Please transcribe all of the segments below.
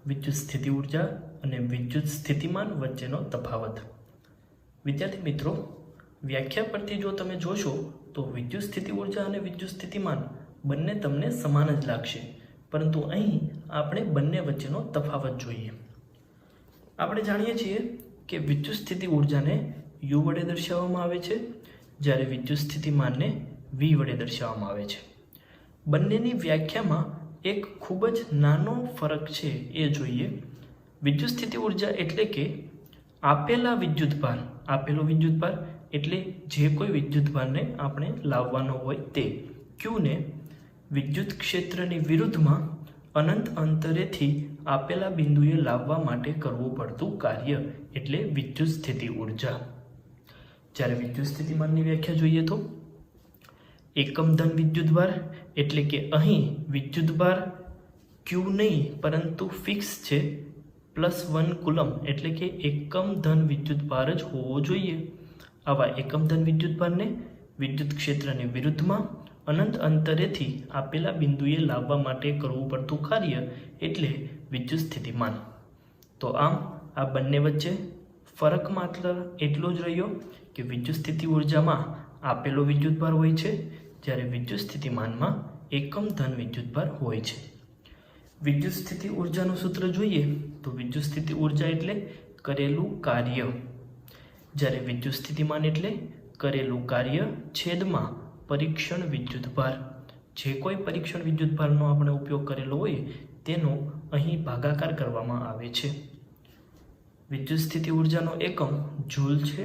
વિદ્યુત સ્થિતિ ઉર્જા અને વિદ્યુત સ્થિતિમાન વચ્ચેનો તફાવત। વિદ્યાર્થી મિત્રો, વ્યાખ્યા પરથી જો તમે જોશો તો વિદ્યુત સ્થિતિ ઉર્જા અને વિદ્યુત સ્થિતિમાન બંને તમને સમાન જ લાગશે, પરંતુ અહીં આપણે બંને વચ્ચેનો તફાવત જોઈએ। આપણે જાણીએ છીએ કે વિદ્યુત સ્થિતિ ઉર્જાને U વડે દર્શાવવામાં આવે છે, જ્યારે વિદ્યુત સ્થિતિમાનને V વડે દર્શાવવામાં આવે છે। બંનેની વ્યાખ્યામાં એક ખૂબ જ નાનો ફરક છે એ જોઈએ। વિદ્યુત સ્થિતિ ઉર્જા એટલે કે આપેલો વિદ્યુતભાર એટલે જે કોઈ વિદ્યુતભારને આપણે લાવવાનો હોય તે Q ને વિદ્યુત ક્ષેત્રની વિરુદ્ધમાં અનંત અંતરેથી આપેલા બિંદુએ લાવવા માટે કરવું પડતું કાર્ય એટલે વિદ્યુત સ્થિતિ ઉર્જા। જ્યારે વિદ્યુત સ્થિતિમાનની વ્યાખ્યા જોઈએ તો એકમ ધન વિદ્યુતભાર એટલે કે અહીં વિદ્યુતભાર Q નહીં પરંતુ ફિક્સ છે, +1 કુલમ એટલે કે એકમ ધન વિદ્યુતભાર જ હોવો જોઈએ। આવા એકમ ધન વિદ્યુતભારને વિદ્યુત ક્ષેત્રની વિરુદ્ધમાં અનંત અંતરેથી આપેલા બિંદુએ લાવવા માટે કરવું પડતું કાર્ય એટલે વિદ્યુત સ્થિતિમાન। તો આમ આ બંને વચ્ચે ફરક માત્ર એટલો જ રહ્યો કે વિદ્યુત સ્થિતિ ઉર્જામાં આપેલો વિદ્યુતભાર હોય છે, જ્યારે વિદ્યુત સ્થિતિમાનમાં એકમ ધન વિદ્યુતભાર હોય છે। વિદ્યુત સ્થિતિ ઉર્જાનું સૂત્ર જોઈએ તો વિદ્યુત સ્થિતિ ઉર્જા એટલે કરેલું કાર્ય, જ્યારે વિદ્યુત સ્થિતિમાન એટલે કરેલું કાર્ય છેદમાં પરીક્ષણ વિદ્યુતભાર। જે કોઈ પરીક્ષણ વિદ્યુતભારનો આપણે ઉપયોગ કરેલો હોય તેનો અહીં ભાગાકાર કરવામાં આવે છે। વિદ્યુત સ્થિતિ ઉર્જાનો એકમ જૂલ છે,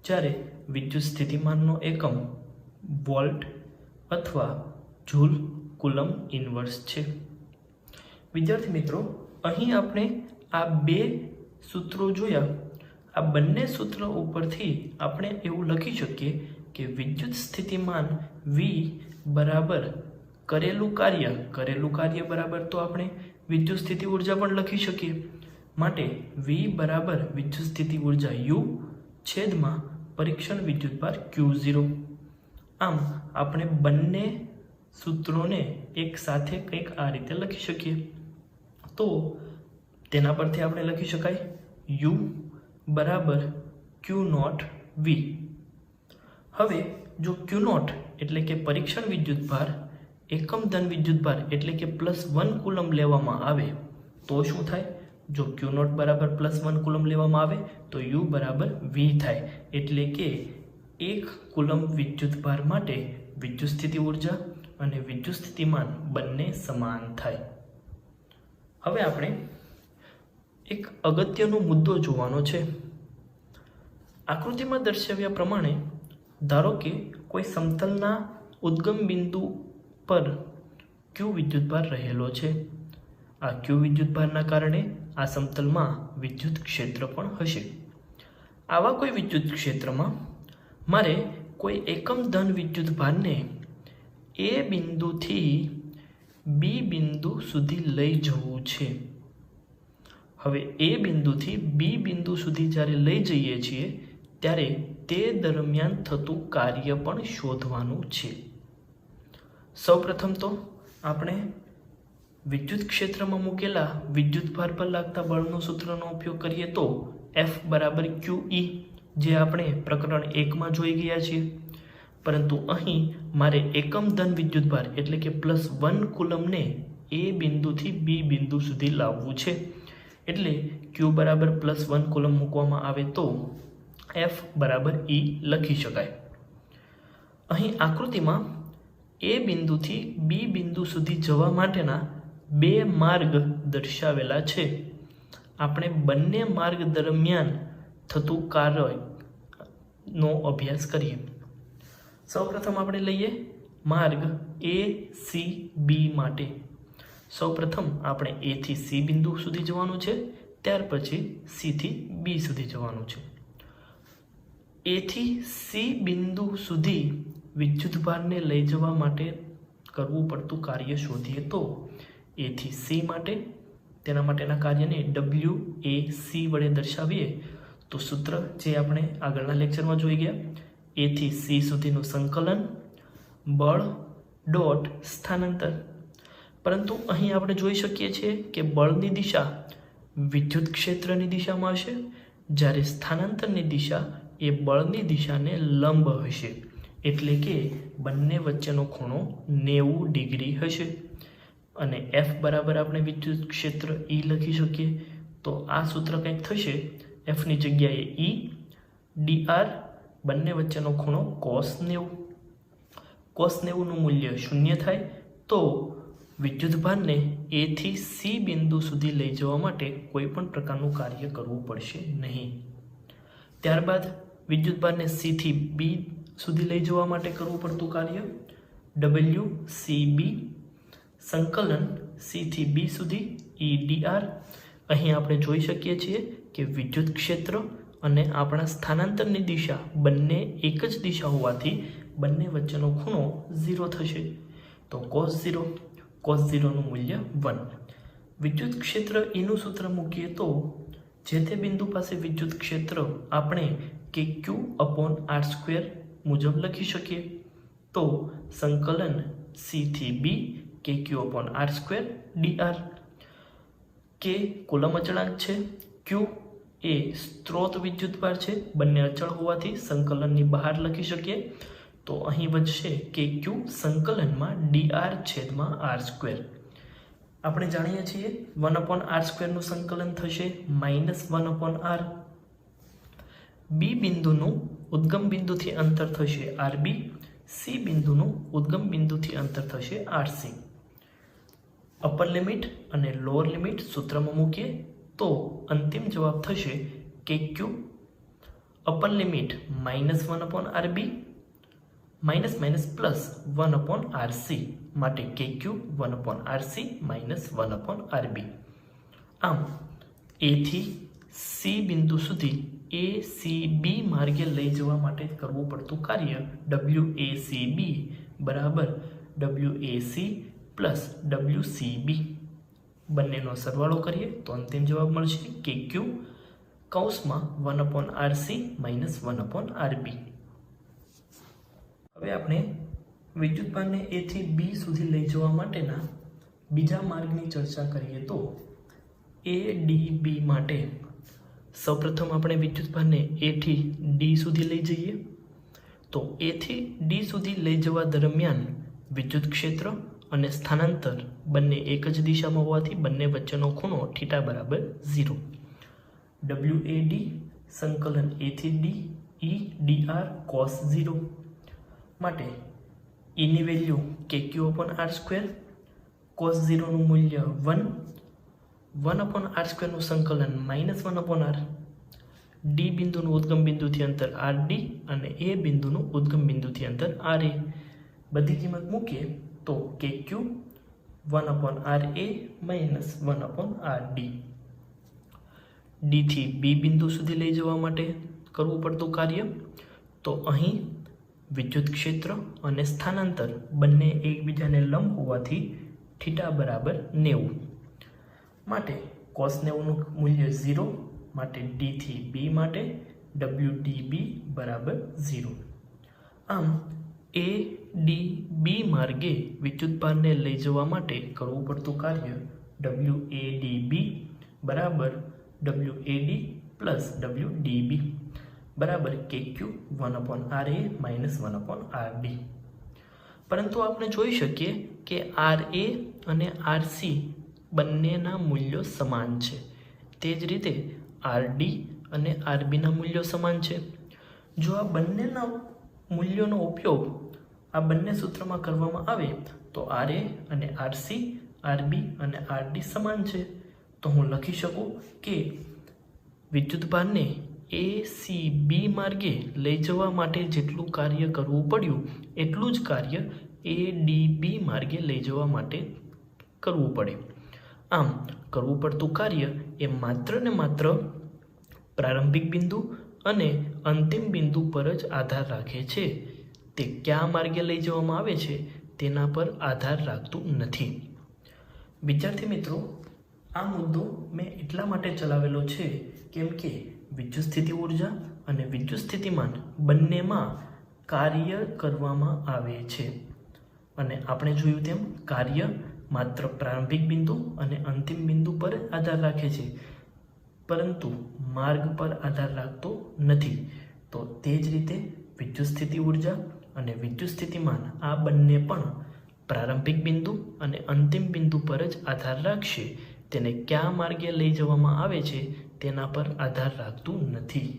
જ્યારે વિદ્યુત સ્થિતિમાનનો એકમ વોલ્ટ અથવા જૂલ કુલમ ઇન્વર્સ છે। વિદ્યાર્થી મિત્રો, અહીં આપણે આ બે સૂત્રો જોયા। આ બંને સૂત્રો ઉપરથી આપણે એવું લખી શકીએ કે વિદ્યુત સ્થિતિમાન V બરાબર કરેલું કાર્ય બરાબર તો આપણે વિદ્યુત સ્થિતિ ઉર્જા પણ લખી શકીએ। માટે V બરાબર વિદ્યુત સ્થિતિ ઉર્જા U છેદમાં પરીક્ષણ વિદ્યુતભાર Q0। આમ આપણે બંને સૂત્રોને એક સાથે કંઈક આ રીતે લખી શકીએ। તો તેના પરથી આપણે લખી શકાય U બરાબર Q0 V। હવે જો Q0 એટલે કે પરીક્ષણ વિદ્યુતભાર એકમ ધન વિદ્યુતભાર એટલે કે +1 કુલમ લેવામાં આવે તો શું થાય? જો Q0 બરાબર +1 કુલમ લેવામાં આવે તો U બરાબર V થાય, એટલે કે 1 કુલમ વિદ્યુતભાર માટે વિદ્યુત સ્થિતિ ઉર્જા અને વિદ્યુત સ્થિતિમાન બંને સમાન થાય। હવે આપણે એક અગત્યનો મુદ્દો જોવાનો છે। આકૃતિમાં દર્શાવ્યા પ્રમાણે ધારો કે કોઈ સમતલના ઉદ્ગમ બિંદુ પર Q વિદ્યુતભાર રહેલો છે। આ Q વિદ્યુતભારના કારણે આ સમતલમાં વિદ્યુત ક્ષેત્ર પણ હશે। આવા કોઈ વિદ્યુત ક્ષેત્રમાં મારે કોઈ એકમ ધન વિદ્યુતભારને A બિંદુથી B બિંદુ સુધી લઈ જવું છે। હવે A બિંદુથી B બિંદુ સુધી જ્યારે લઈ જઈએ છીએ ત્યારે તે દરમિયાન થતું કાર્ય પણ શોધવાનું છે। સૌપ્રથમ તો આપણે વિદ્યુત ક્ષેત્રમાં મૂકેલા વિદ્યુતભાર પર લાગતા બળનો સૂત્રનો ઉપયોગ કરીએ તો F બરાબર QE, જે આપણે પ્રકરણ 1માં જોઈ ગયા છીએ। પરંતુ અહીં મારે એકમ ધન વિદ્યુતભાર એટલે કે +1 કુલમને A બિંદુથી B બિંદુ સુધી લાવવું છે, એટલે Q બરાબર +1 કુલમ મૂકવામાં આવે તો F બરાબર E લખી શકાય। અહીં આકૃતિમાં A બિંદુથી B બિંદુ સુધી જવા માટેના બે માર્ગ દર્શાવેલા છે। આપણે બંને માર્ગ દરમિયાન થતું કાર્યનો અભ્યાસ કરીએ। સૌપ્રથમ આપણે લઈએ માર્ગ ACB માટે। સૌપ્રથમ આપણે A થી C બિંદુ સુધી જવાનું છે, ત્યાર પછી C થી B સુધી જવાનું છે। A થી C બિંદુ સુધી વિદ્યુતભારને લઈ જવા માટે કરવું પડતું કાર્ય શોધીએ તો A થી C માટે તેના માટેના કાર્યને WAC વડે દર્શાવીએ તો સૂત્ર જે આપણે આગળના લેક્ચરમાં જોઈ ગયા, A થી C સુધીનું સંકલન બળ ડોટ સ્થાનાંતર પરંતુ અહીં આપણે જોઈ શકીએ છીએ કે બળની દિશા વિદ્યુત ક્ષેત્રની દિશામાં હશે, જ્યારે સ્થાનાંતરની દિશા એ બળની દિશાને લંબ હશે, એટલે કે બંને વચ્ચેનો ખૂણો 90 ડિગ્રી હશે. અને F બરાબર આપણે વિદ્યુત ક્ષેત્ર E લખી શકીએ. તો આ સૂત્ર કંઈક થશે, Fની જગ્યાએ E dr, બંને વચ્ચેનો ખૂણો cos 90. cos 90 નું મૂલ્ય 0 થાય તો વિદ્યુતભારને A થી C બિંદુ સુધી લઈ જવા માટે કોઈ પણ પ્રકારનું કાર્ય કરવું પડશે નહીં. ત્યારબાદ વિદ્યુતભારને C થી B સુધી લઈ જવા માટે કરવું પડતું કાર્ય WCB, સંકલન C થી B સુધી E dr. અહીં આપણે જોઈ શકીએ છીએ કે વિદ્યુત ક્ષેત્ર અને આપણા સ્થાનાંતરની દિશા બંને એક જ દિશા હોવાથી બંને વચ્ચેનો ખૂણો 0 થશે. તો cos 0 નું મૂલ્ય 1. વિદ્યુત ક્ષેત્ર એનું સૂત્ર મૂકીએ તો જે તે બિંદુ પાસે વિદ્યુત ક્ષેત્ર આપણે KQ/R² મુજબ લખી શકીએ. તો સંકલન C થી B KQ/R² dr. K coulomb અચળાંક છે, Q એ સ્ત્રોત વિદ્યુતભાર છે, બંને અચળ હોવાથી સંકલનની બહાર લખી શકીએ. તો અહીં વધશે KQ સંકલનમાં dr/r². આપણે જાણીએ છીએ 1/r² નું સંકલન થશે -1/r. B બિંદુનું ઉદ્ગમ બિંદુથી અંતર થશે RB, C બિંદુનું ઉદ્ગમ બિંદુથી અંતર થશે RC. અપર લિમિટ અને લોઅર લિમિટ સૂત્રમાં મૂકીએ તો અંતિમ જવાબ થશે KQ upper limit -1/RB --1/RC, માટે KQ 1/RC -1/RB. આમ A થી C બિંદુ સુધી ACB માર્ગે લઈ જવા માટે કરવું પડતું કાર્ય WACB બરાબર WAC પ્લસ WCB. બંનેનો સરવાળો કરીએ તો અંતિમ જવાબ મળશે KQ 1/RC -1/RB. હવે આપણે વિદ્યુતભારને A થી B સુધી લઈ જવા માટેના બીજા માર્ગની ચર્ચા કરીએ તો ADB માટે સૌપ્રથમ આપણે વિદ્યુતભારને A થી D સુધી લઈ જઈએ. તો A થી D સુધી લઈ જવા દરમિયાન વિદ્યુત ક્ષેત્ર અને સ્થાનાંતર બંને એક જ દિશામાં હોવાથી બંને વચ્ચેનો ખૂણો θ બરાબર 0. WAD સંકલન A થી D E dr cos 0, માટે E ની વેલ્યુ KQ/R², cos 0 નું મૂલ્ય 1, 1/R² નું સંકલન -1/R. D બિંદુનું ઉદ્ગમ બિંદુથી અંતર RD અને A બિંદુનું ઉદ્ગમ બિંદુથી અંતર RA. બધી કિંમત મૂકીએ તો KQ 1/RA -1/RD. D થી B બિંદુ સુધી લઈ જવા માટે કરવું પડતું કાર્ય તો અહીં વિદ્યુત ક્ષેત્ર અને સ્થાનાંતર બંને એકબીજાને લંબ હોવાથી θ બરાબર 90, માટે cos 90 નું મૂલ્ય 0, માટે D થી B માટે WDB બરાબર 0. આમ ADB માર્ગે વિદ્યુતભારને લઈ જવા માટે કરવું પડતું કાર્ય WADB બરાબર WAD પ્લસ WDB બરાબર KQ 1/RA -1/RD. પરંતુ આપણે જોઈ શકીએ કે RA અને RC બંનેના મૂલ્યો સમાન છે. તે જ રીતે RD અને RBના મૂલ્યો સમાન છે. જો આ બંનેના મૂલ્યોનો ઉપયોગ આ બંને સૂત્રમાં કરવામાં આવે તો RA અને RC, RB અને RD સમાન છે. તો હું લખી શકું કે વિદ્યુતભારને ACB માર્ગે લઈ જવા માટે જેટલું કાર્ય કરવું પડ્યું એટલું જ કાર્ય ADB માર્ગે લઈ જવા માટે કરવું પડે. આમ કરવું પડતું કાર્ય એ માત્ર ને માત્ર પ્રારંભિક બિંદુ અને અંતિમ બિંદુ પર જ આધાર રાખે છે. તે કયા માર્ગે લઈ જવામાં આવે છે તેના પર આધાર રાખતું નથી. વિદ્યાર્થી મિત્રો, આ મુદ્દો મેં એટલા માટે ચલાવેલો છે કેમ કે વિદ્યુત સ્થિતિ ઉર્જા અને વિદ્યુત સ્થિતિમાન બંનેમાં કાર્ય કરવામાં આવે છે અને આપણે જોયું તેમ કાર્ય માત્ર પ્રારંભિક બિંદુ અને અંતિમ બિંદુ પર આધાર રાખે છે, પરંતુ માર્ગ પર આધાર રાખતો નથી. તો તે જ રીતે વિદ્યુત સ્થિતિ ઉર્જા અને વિદ્યુત સ્થિતિમાન આ બંને પણ પ્રારંભિક બિંદુ અને અંતિમ બિંદુ પર જ આધાર રાખશે. તેને કયા માર્ગે લઈ જવામાં આવે છે તેના પર આધાર રાખતું નથી.